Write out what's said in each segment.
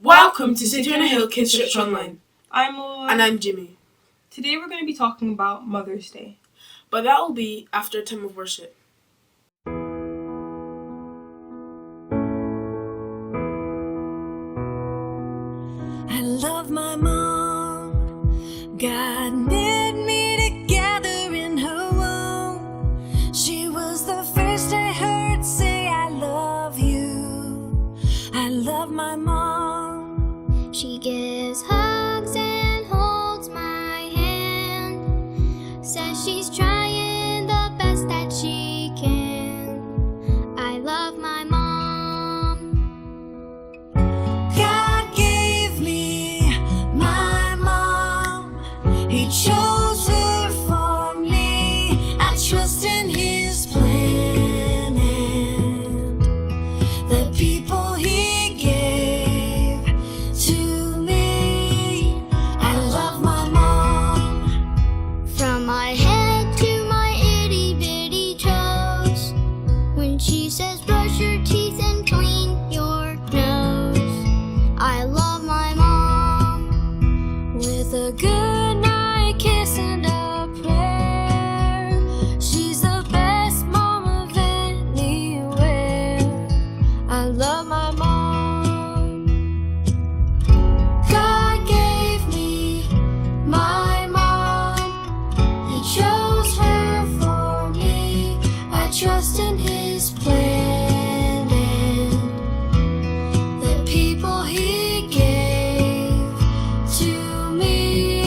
Welcome to City on a Hill Kids Church Online. I'm Lola. And I'm Jimmy. Today we're going to be talking about Mother's Day. But that will be after a time of worship. I love my mom. God knit me together in her womb. She was the first I heard say I love you. I love my mom. She gives hugs and holds my hand. Says she's trying the best that she can. I love my mom. God gave me my mom. He chose her for me. I trust in His plan and the people He gave to me. I love my mom. From my head to my itty bitty toes. When she says brush your teeth and clean your nose. I love my mom. With a good night kiss and a prayer. She's the best mom of anywhere. I love my mom. God gave me my mom. He chose her for me. I trust in His plan and the people He gave to me.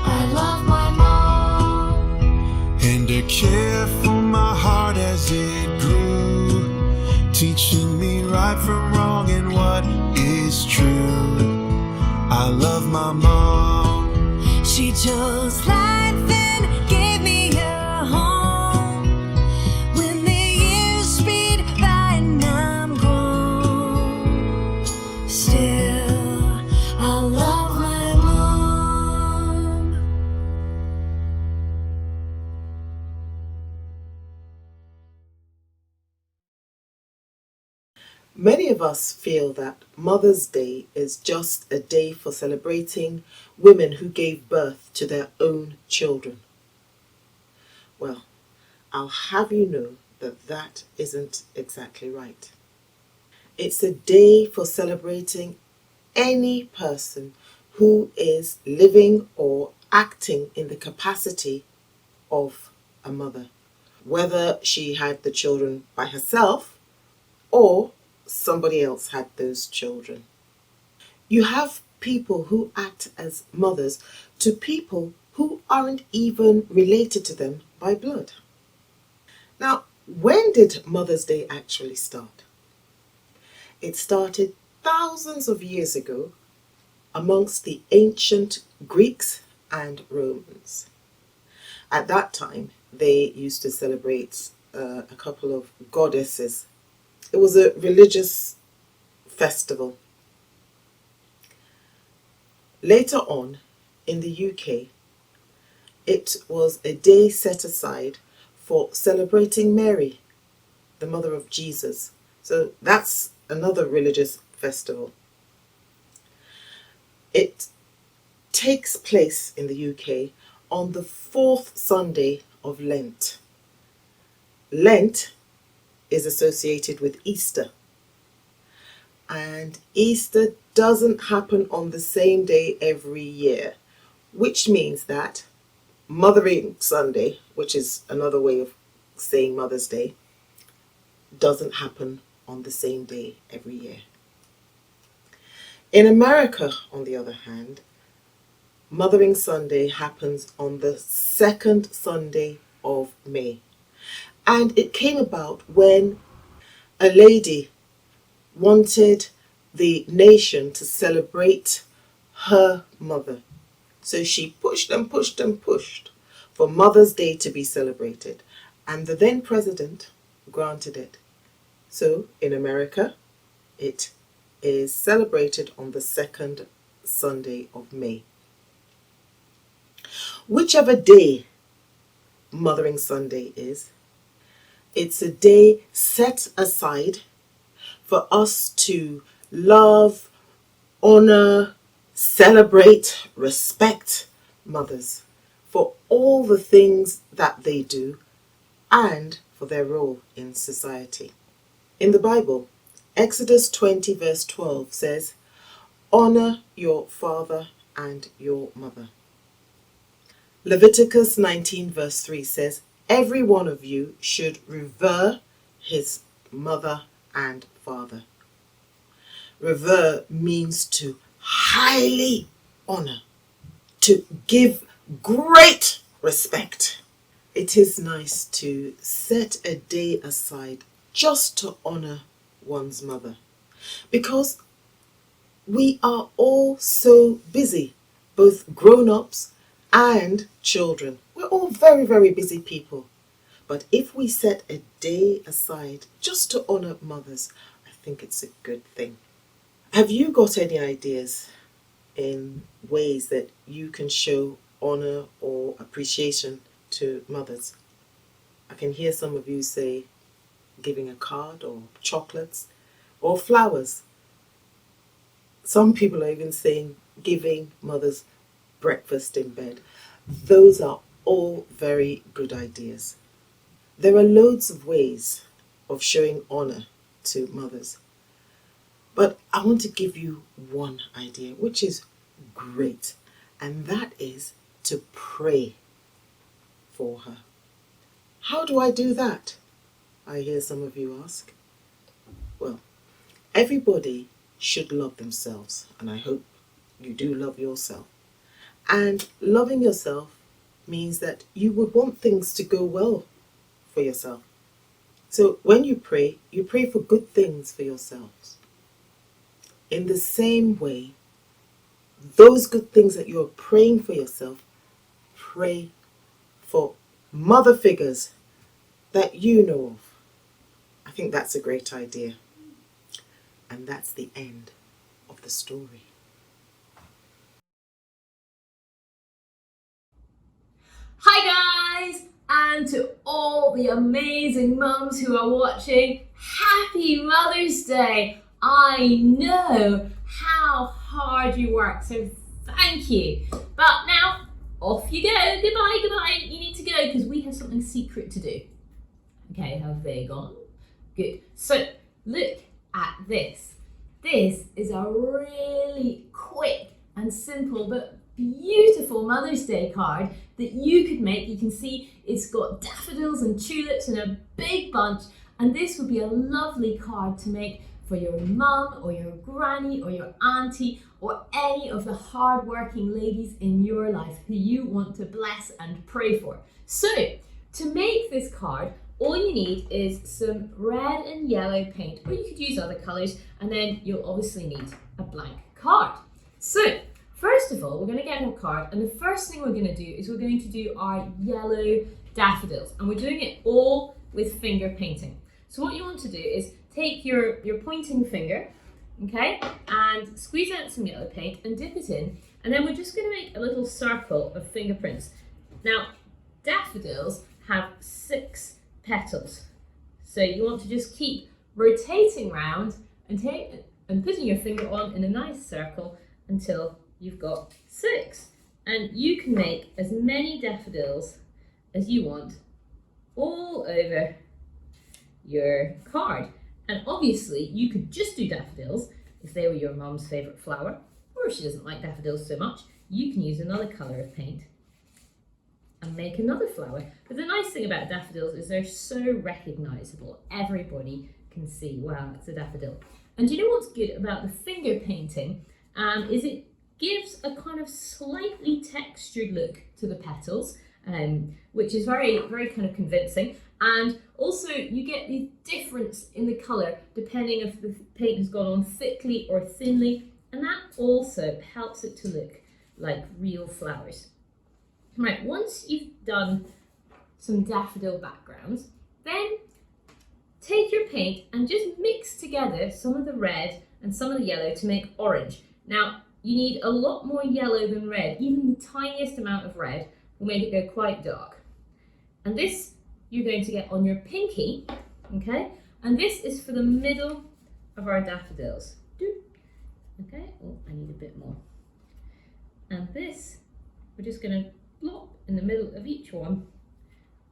I love my mom. And to care for my heart as it grew, teaching me right from wrong and what is true. I love my mom. She chose life and gave me a home. When the years speed by and I'm grown, still I love my mom. Many of us feel that Mother's Day is just a day for celebrating women who gave birth to their own children. Well, I'll have you know that that isn't exactly right. It's a day for celebrating any person who is living or acting in the capacity of a mother, whether she had the children by herself or somebody else had those children. You have people who act as mothers to people who aren't even related to them by blood. Now, when did Mother's Day actually start? It started thousands of years ago amongst the ancient Greeks and Romans. At that time, they used to celebrate a couple of goddesses. It was a religious festival. Later on, in the UK, it was a day set aside for celebrating Mary, the mother of Jesus. So that's another religious festival. It takes place in the UK on the fourth Sunday of Lent. Lent is associated with Easter. And Easter doesn't happen on the same day every year, which means that Mothering Sunday, which is another way of saying Mother's Day, doesn't happen on the same day every year. In America, on the other hand, Mothering Sunday happens on the second Sunday of May. And it came about when a lady wanted the nation to celebrate her mother. So she pushed and pushed and pushed for Mother's Day to be celebrated, and the then president granted it. So in America, it is celebrated on the second Sunday of May. Whichever day Mothering Sunday is, it's a day set aside for us to love, honor, celebrate, respect mothers for all the things that they do and for their role in society. In the Bible, Exodus 20 verse 12 says, "Honor your father and your mother." Leviticus 19 verse 3 says, "Every one of you should revere his mother and father." Revere means to highly honor, to give great respect. It is nice to set a day aside just to honor one's mother, because we are all so busy, both grown-ups and children. We're all very, very busy people. But if we set a day aside just to honor mothers, I think it's a good thing. Have you got any ideas in ways that you can show honor or appreciation to mothers? I can hear some of you say giving a card or chocolates or flowers. Some people are even saying giving mothers breakfast in bed. Those are all very good ideas. There are loads of ways of showing honor to mothers. But I want to give you one idea, which is great, and that is to pray for her. How do I do that? I hear some of you ask. Well, everybody should love themselves, and I hope you do love yourself. And loving yourself means that you would want things to go well for yourself. So when you pray for good things for yourselves. In the same way, those good things that you're praying for yourself, pray for mother figures that you know of. I think that's a great idea. And that's the end of the story. Hi guys, and to all the amazing mums who are watching, happy Mother's Day. I know how hard you work, so thank you. But now, off you go. Goodbye. You need to go because we have something secret to do. Okay, have they gone? Good. So, look at this. This is a really quick and simple but beautiful Mother's Day card that you could make. You can see it's got daffodils and tulips in a big bunch, and this would be a lovely card to make for your mum or your granny or your auntie or any of the hard-working ladies in your life who you want to bless and pray for. So, to make this card, all you need is some red and yellow paint, or you could use other colours, and then you'll obviously need a blank card. So, first of all, we're going to get our card, and the first thing we're going to do is we're going to do our yellow daffodils, and we're doing it all with finger painting. So what you want to do is take your pointing finger, okay, and squeeze out some yellow paint and dip it in, and then we're just going to make a little circle of fingerprints. Now, daffodils have 6 petals, so you want to just keep rotating round and putting your finger on in a nice circle until you've got 6, and you can make as many daffodils as you want all over your card. And obviously you could just do daffodils if they were your mum's favourite flower, or if she doesn't like daffodils so much, you can use another colour of paint and make another flower. But the nice thing about daffodils is they're so recognisable. Everybody can see, wow, it's a daffodil. And do you know what's good about the finger painting? Is it gives a kind of slightly textured look to the petals, which is very, very kind of convincing. And also you get the difference in the colour depending if the paint has gone on thickly or thinly, and that also helps it to look like real flowers. Right, once you've done some daffodil backgrounds, then take your paint and just mix together some of the red and some of the yellow to make orange. Now, you need a lot more yellow than red. Even the tiniest amount of red will make it go quite dark. And this you're going to get on your pinky, okay? And this is for the middle of our daffodils. Okay, oh, I need a bit more. And this, we're just going to plop in the middle of each one.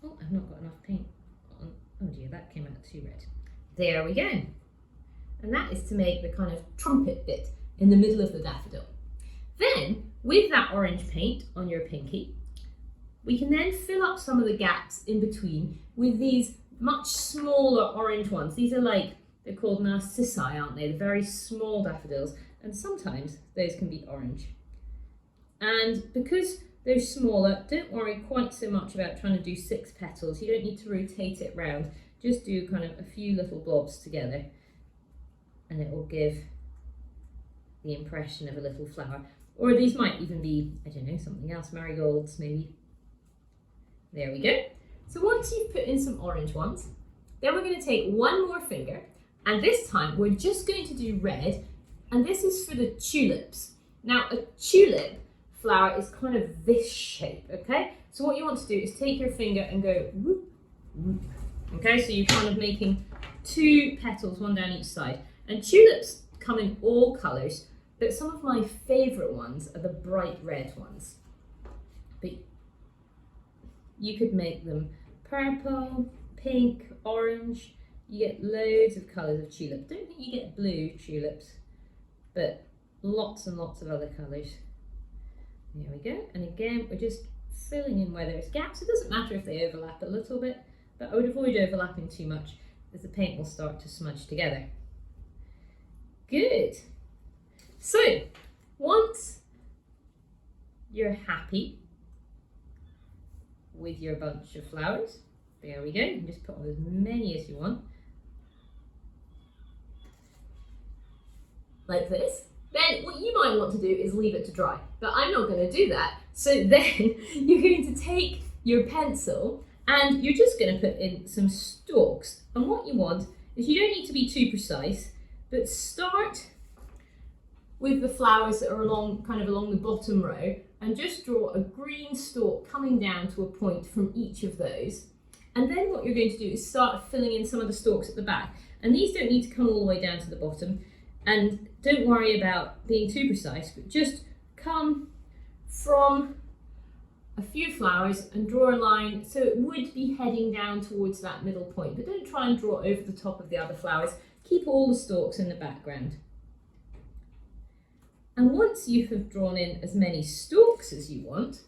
Oh, I've not got enough paint on. Oh dear, that came out too red. There we go. And that is to make the kind of trumpet bit in the middle of the daffodil. Then, with that orange paint on your pinky, we can then fill up some of the gaps in between with these much smaller orange ones. These are like, they're called narcissi, aren't they? The very small daffodils, and sometimes those can be orange. And because they're smaller, don't worry quite so much about trying to do 6 petals. You don't need to rotate it round. Just do kind of a few little blobs together, and it will give the impression of a little flower. Or these might even be, I don't know, something else, marigolds maybe. There we go. So once you've put in some orange ones, then we're going to take one more finger, and this time we're just going to do red, and this is for the tulips. Now, a tulip flower is kind of this shape, okay? So what you want to do is take your finger and go whoop, whoop. Okay, so you're kind of making 2 petals, one down each side. And tulips come in all colours, but some of my favourite ones are the bright red ones. But you could make them purple, pink, orange. You get loads of colours of tulip. Don't think you get blue tulips, but lots and lots of other colours. There we go. And again, we're just filling in where there's gaps. It doesn't matter if they overlap a little bit, but I would avoid overlapping too much as the paint will start to smudge together. Good. So, once you're happy with your bunch of flowers, there we go. You can just put on as many as you want. Like this. Then what you might want to do is leave it to dry, but I'm not going to do that. So then you're going to take your pencil and you're just going to put in some stalks. And what you want is, you don't need to be too precise, but start with the flowers that are along the bottom row, and just draw a green stalk coming down to a point from each of those. And then what you're going to do is start filling in some of the stalks at the back. And these don't need to come all the way down to the bottom. And don't worry about being too precise, but just come from a few flowers and draw a line so it would be heading down towards that middle point. But don't try and draw over the top of the other flowers. Keep all the stalks in the background. And once you have drawn in as many stalks as you want,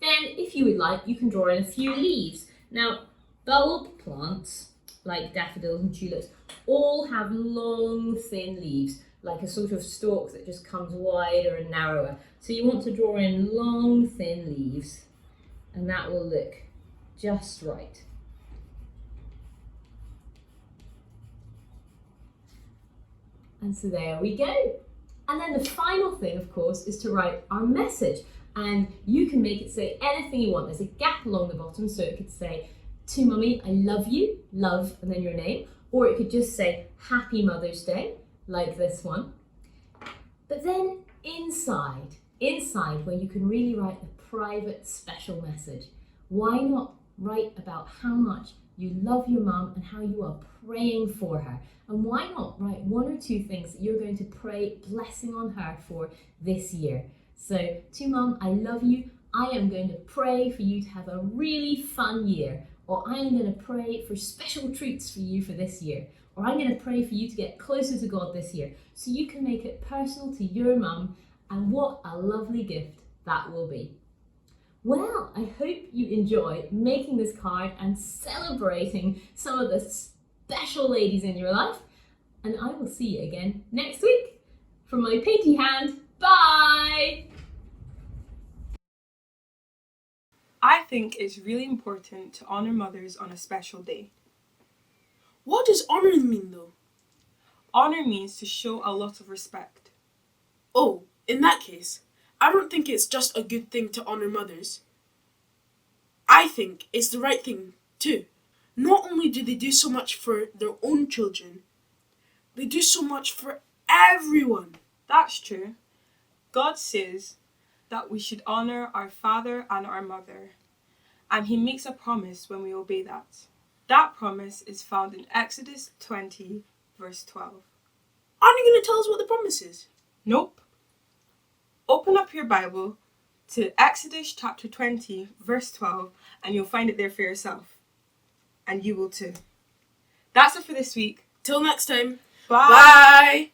then if you would like, you can draw in a few leaves. Now, bulb plants, like daffodils and tulips, all have long, thin leaves, like a sort of stalk that just comes wider and narrower. So you want to draw in long, thin leaves, and that will look just right. And so there we go. And then the final thing, of course, is to write our message. And you can make it say anything you want. There's a gap along the bottom, so it could say, "To Mummy, I love you," love, and then your name. Or it could just say, "Happy Mother's Day," like this one. But then inside where you can really write the private, special message, why not write about how much you love your mum and how you are praying for her? And why not write 1 or 2 things that you're going to pray blessing on her for this year? So, "To Mum, I love you. I am going to pray for you to have a really fun year." Or, "I am going to pray for special treats for you for this year." Or, "I'm going to pray for you to get closer to God this year." So you can make it personal to your mum, and what a lovely gift that will be. Well, I hope you enjoy making this card and celebrating some of the special ladies in your life. And I will see you again next week. From my painty hand, bye! I think it's really important to honour mothers on a special day. What does honouring mean though? Honour means to show a lot of respect. Oh, in that case, I don't think it's just a good thing to honour mothers. I think it's the right thing too. Not only do they do so much for their own children, they do so much for everyone. That's true. God says that we should honour our father and our mother, and he makes a promise when we obey that. That promise is found in Exodus 20, verse 12. Aren't you going to tell us what the promise is? Nope. Open up your Bible to Exodus chapter 20, verse 12, and you'll find it there for yourself. And you will too. That's it for this week. Till next time. Bye. Bye.